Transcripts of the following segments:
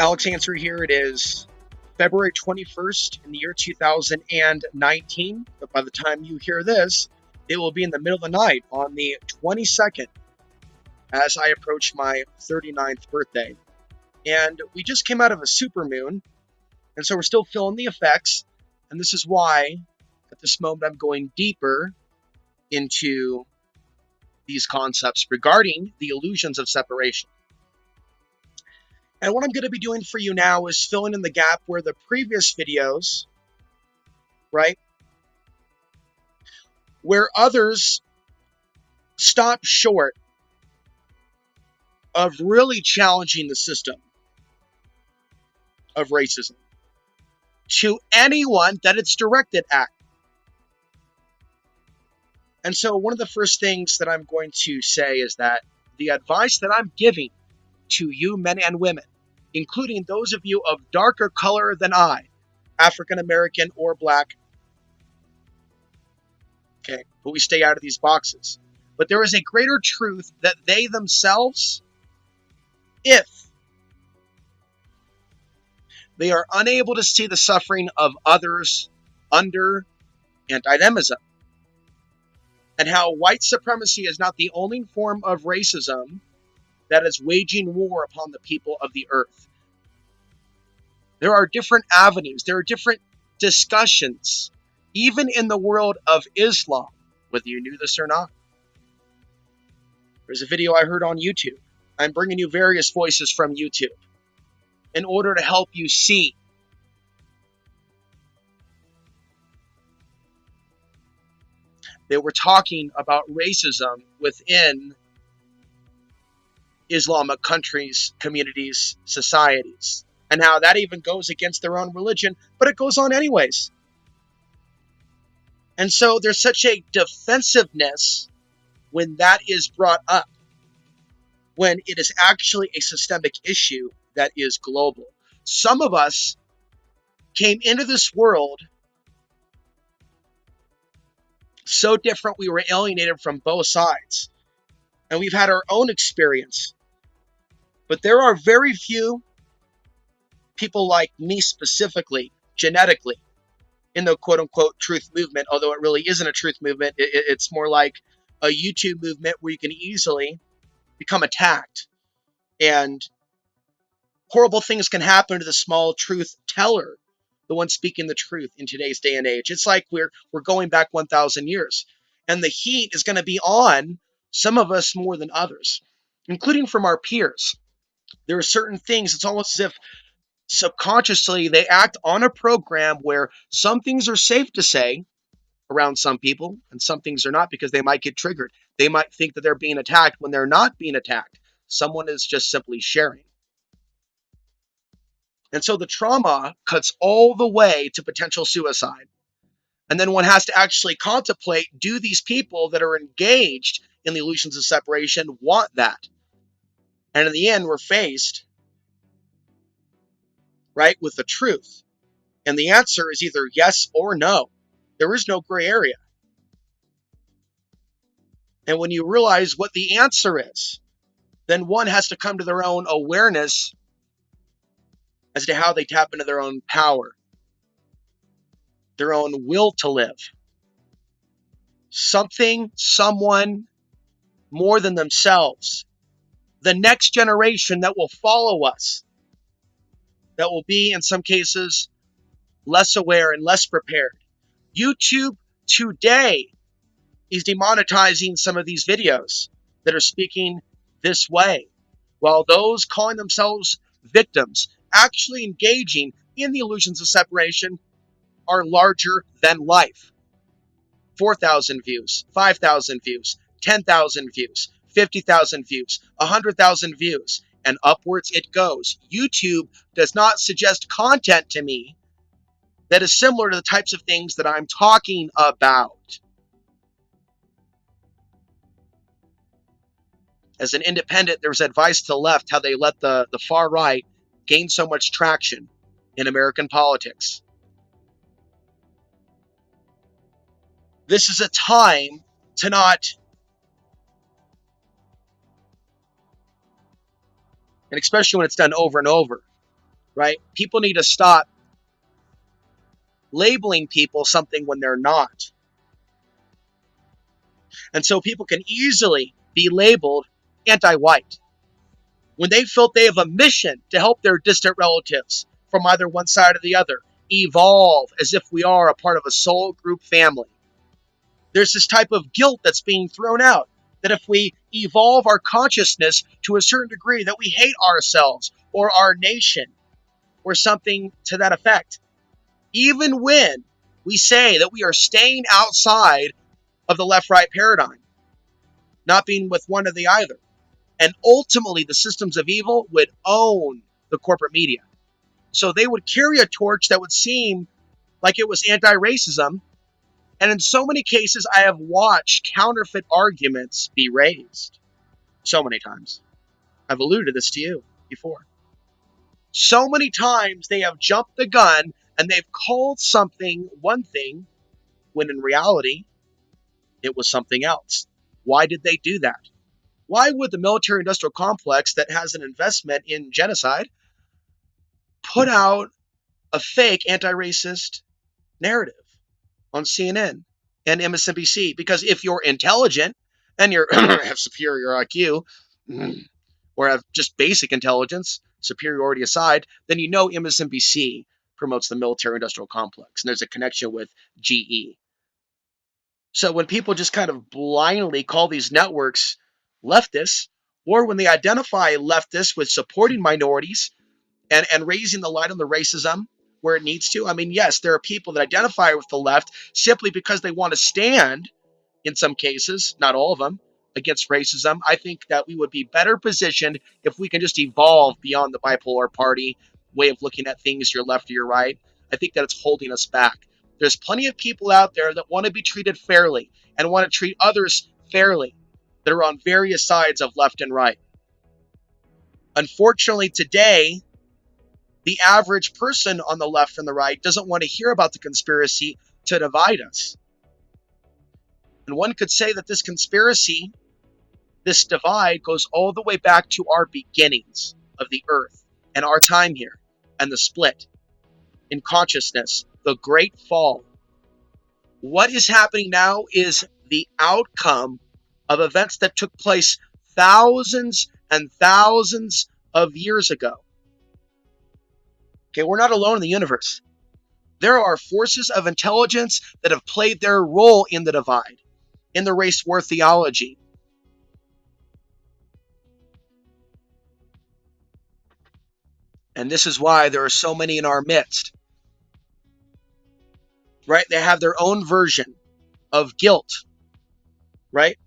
Alex Answer here. It is February 21st in the year 2019. But by the time you hear this, it will be in the middle of the night on the 22nd as I approach my 39th birthday. And we just came out of a supermoon, and so we're still feeling the effects. And this is why, at this moment, I'm going deeper into these concepts regarding the illusions of separation. And what I'm going to be doing for you now is filling in the gap where the previous videos, right, where others stop short of really challenging the system of racism to anyone that it's directed at. And so one of the first things that I'm going to say is that the advice that I'm giving to you men and women, including those of you of darker color than I, African American or Black, okay, but we stay out of these boxes. But there is a greater truth that they themselves, if they are unable to see the suffering of others under anti-Demism, and how white supremacy is not the only form of racism that is waging war upon the people of the earth. There are different avenues, there are different discussions, even in the world of Islam, whether you knew this or not. There's a video I heard on YouTube. I'm bringing you various voices from YouTube in order to help you see. They were talking about racism within Islamic countries, communities, societies, and how that even goes against their own religion, but it goes on anyways. And so there's such a defensiveness when that is brought up, when it is actually a systemic issue that is global. Some of us came into this world so different we were alienated from both sides. And we've had our own experience. But there are very few people like me specifically, genetically, in the quote-unquote truth movement, although it really isn't a truth movement. It's more like a YouTube movement where you can easily become attacked. And horrible things can happen to the small truth teller, the one speaking the truth in today's day and age. It's like we're going back 1,000 years. And the heat is going to be on some of us more than others, including from our peers. There are certain things, it's almost as if subconsciously they act on a program where some things are safe to say around some people and some things are not, because they might get triggered. They might think that they're being attacked when they're not being attacked. Someone is just simply sharing. And so the trauma cuts all the way to potential suicide. And then one has to actually contemplate, do these people that are engaged in the illusions of separation want that? And in the end, we're faced, right, with the truth. And the answer is either yes or no. There is no gray area. And when you realize what the answer is, then one has to come to their own awareness as to how they tap into their own power, their own will to live. Something, someone more than themselves. The next generation that will follow us, that will be, in some cases, less aware and less prepared. YouTube today is demonetizing some of these videos that are speaking this way, while those calling themselves victims, actually engaging in the illusions of separation, are larger than life. 4,000 views, 5,000 views, 10,000 views, 50,000 views, 100,000 views, and upwards it goes. YouTube does not suggest content to me that is similar to the types of things that I'm talking about. As an independent, there's advice to the left how they let the far right gain so much traction in American politics. This is a time to not, and especially when it's done over and over, right? People need to stop labeling people something when they're not. And so people can easily be labeled anti-white when they feel they have a mission to help their distant relatives from either one side or the other evolve as if we are a part of a soul group family. There's this type of guilt that's being thrown out that if we evolve our consciousness to a certain degree that we hate ourselves or our nation or something to that effect, even when we say that we are staying outside of the left-right paradigm, not being with one or the other. And ultimately, the systems of evil would own the corporate media. So they would carry a torch that would seem like it was anti-racism. And in so many cases, I have watched counterfeit arguments be raised. So many times. I've alluded to this to you before. So many times they have jumped the gun and they've called something one thing when in reality it was something else. Why did they do that? Why would the military industrial complex that has an investment in genocide put out a fake anti-racist narrative on CNN and MSNBC? Because if you're intelligent and you have superior IQ or have just basic intelligence, superiority aside, then you know MSNBC promotes the military industrial complex and there's a connection with GE. So when people just kind of blindly call these networks leftists, or when they identify leftists with supporting minorities and raising the light on the racism where it needs to, I mean, yes, there are people that identify with the left simply because they want to stand, in some cases, not all of them, against racism. I think that we would be better positioned if we can just evolve beyond the bipolar party way of looking at things, your left or your right. I think that it's holding us back. There's plenty of people out there that want to be treated fairly and want to treat others fairly that are on various sides of left and right. Unfortunately, today, the average person on the left and the right doesn't want to hear about the conspiracy to divide us. And one could say that this conspiracy, this divide, goes all the way back to our beginnings of the earth and our time here and the split in consciousness, the great fall. What is happening now is the outcome of events that took place thousands and thousands of years ago. Okay, we're not alone in the universe. There are forces of intelligence that have played their role in the divide, in the race war theology. And this is why there are so many in our midst. Right? They have their own version of guilt. Right?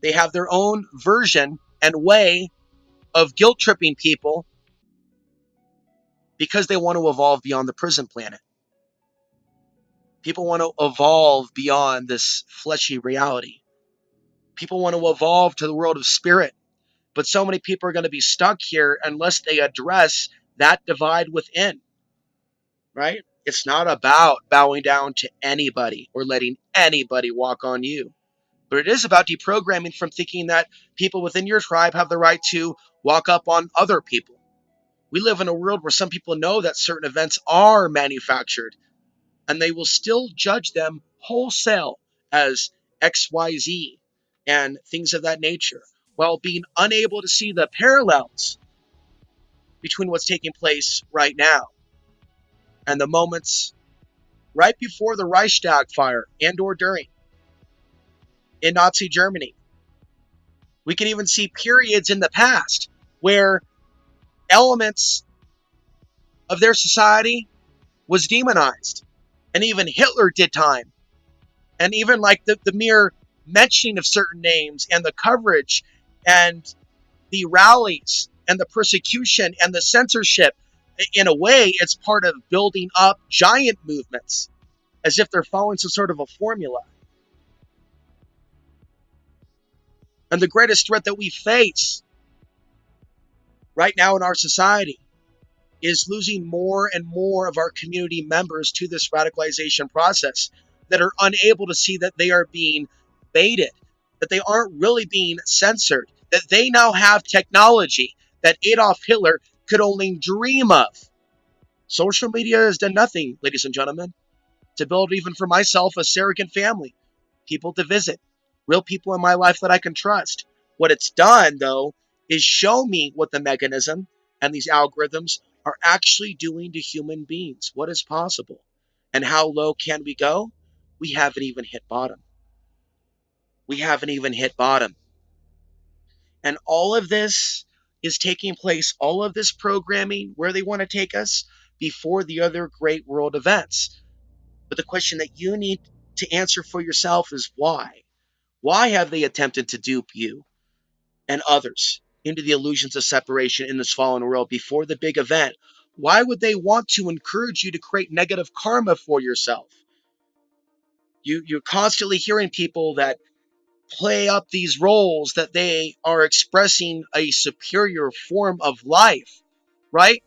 They have their own version and way of guilt tripping people because they want to evolve beyond the prison planet. People want to evolve beyond this fleshy reality. People want to evolve to the world of spirit. But so many people are going to be stuck here unless they address that divide within. Right? It's not about bowing down to anybody or letting anybody walk on you. But it is about deprogramming from thinking that people within your tribe have the right to walk up on other people. We live in a world where some people know that certain events are manufactured, and they will still judge them wholesale as XYZ and things of that nature, while being unable to see the parallels between what's taking place right now and the moments right before the Reichstag fire and or during in Nazi Germany. We can even see periods in the past where elements of their society was demonized. And even Hitler did time. And even like the mere mentioning of certain names and the coverage and the rallies and the persecution and the censorship, in a way, it's part of building up giant movements as if they're following some sort of a formula. And the greatest threat that we face right now in our society is losing more and more of our community members to this radicalization process that are unable to see that they are being baited, that they aren't really being censored, that they now have technology that Adolf Hitler could only dream of. Social media has done nothing, ladies and gentlemen, to build, even for myself, a surrogate family, people to visit, real people in my life that I can trust. What it's done, though, is show me what the mechanism and these algorithms are actually doing to human beings. What is possible? And how low can we go? We haven't even hit bottom. We haven't even hit bottom. And all of this is taking place, all of this programming, where they want to take us, before the other great world events. But the question that you need to answer for yourself is why? Why have they attempted to dupe you and others into the illusions of separation in this fallen world before the big event? Why would they want to encourage you to create negative karma for yourself? You're constantly hearing people that play up these roles that they are expressing a superior form of life, right?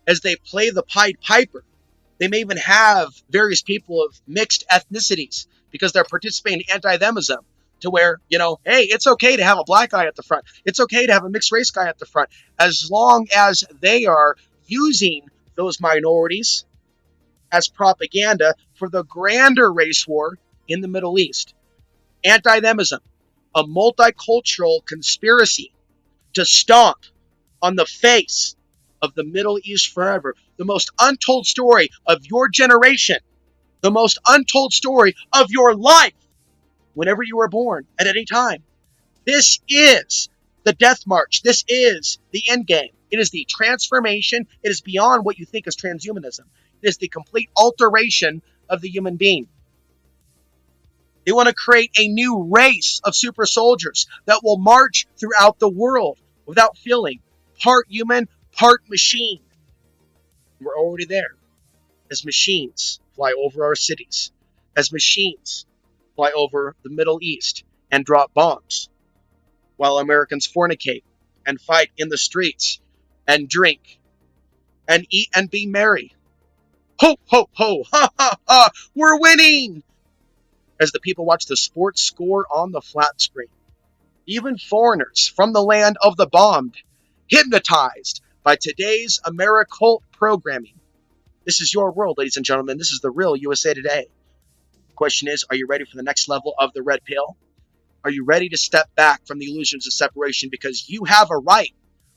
As they play the Pied Piper. They may even have various people of mixed ethnicities because they're participating in anti-themism, to where, hey, it's okay to have a black guy at the front. It's okay to have a mixed race guy at the front, as long as they are using those minorities as propaganda for the grander race war in the Middle East. Anti-themism, a multicultural conspiracy to stomp on the face of the Middle East forever. The most untold story of your generation, the most untold story of your life, whenever you were born, at any time. This is the death march. This is the end game. It is the transformation. It is beyond what you think is transhumanism. It is the complete alteration of the human being. They want to create a new race of super soldiers that will march throughout the world without feeling, part human, part machine. We're already there. As machines fly over our cities, as machines fly over the Middle East and drop bombs, while Americans fornicate and fight in the streets and drink and eat and be merry. Ho, ho, ho, ha, ha, ha, we're winning! As the people watch the sports score on the flat screen. Even foreigners from the land of the bombed, hypnotized by today's AmeriCult programming. This is your world, ladies and gentlemen. This is the real USA Today. The question is, are you ready for the next level of the red pill? Are you ready to step back from the illusions of separation? Because you have a right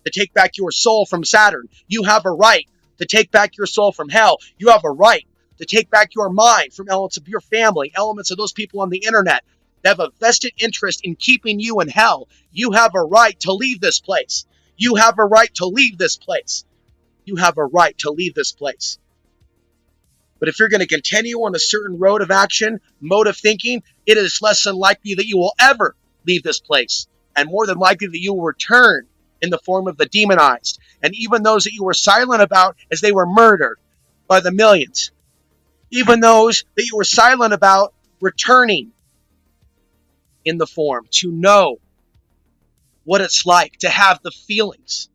to take back your soul from Saturn. You have a right to take back your soul from hell. You have a right to take back your mind from elements of your family, elements of those people on the internet that have a vested interest in keeping you in hell. You have a right to leave this place. You have a right to leave this place. You have a right to leave this place. But if you're going to continue on a certain road of action, mode of thinking, it is less than likely that you will ever leave this place. And more than likely that you will return in the form of the demonized. And even those that you were silent about as they were murdered by the millions. Even those that you were silent about returning in the form, to know what it's like to have the feelings,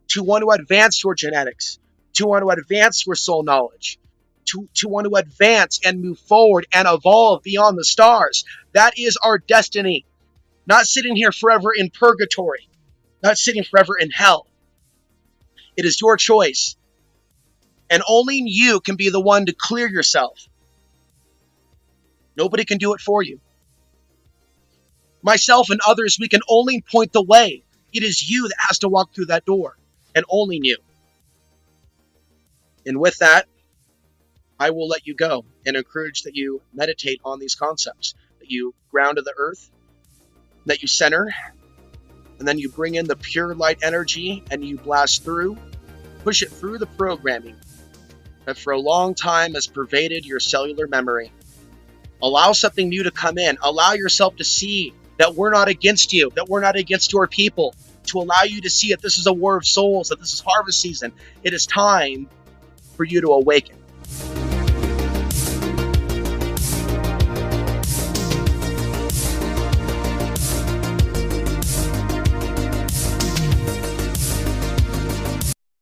to want to advance your genetics, to want to advance your soul knowledge, to want to advance and move forward and evolve beyond the stars. That is our destiny. Not sitting here forever in purgatory, not sitting forever in hell. It is your choice. And only you can be the one to clear yourself. Nobody can do it for you. Myself and others, we can only point the way. It is you that has to walk through that door, and only you. And with that, I will let you go and encourage that you meditate on these concepts, that you ground to the earth, that you center, and then you bring in the pure light energy and you blast through, push it through the programming that for a long time has pervaded your cellular memory. Allow something new to come in. Allow yourself to see that we're not against you, that we're not against your people, to allow you to see that this is a war of souls, that this is harvest season. It is time for you to awaken.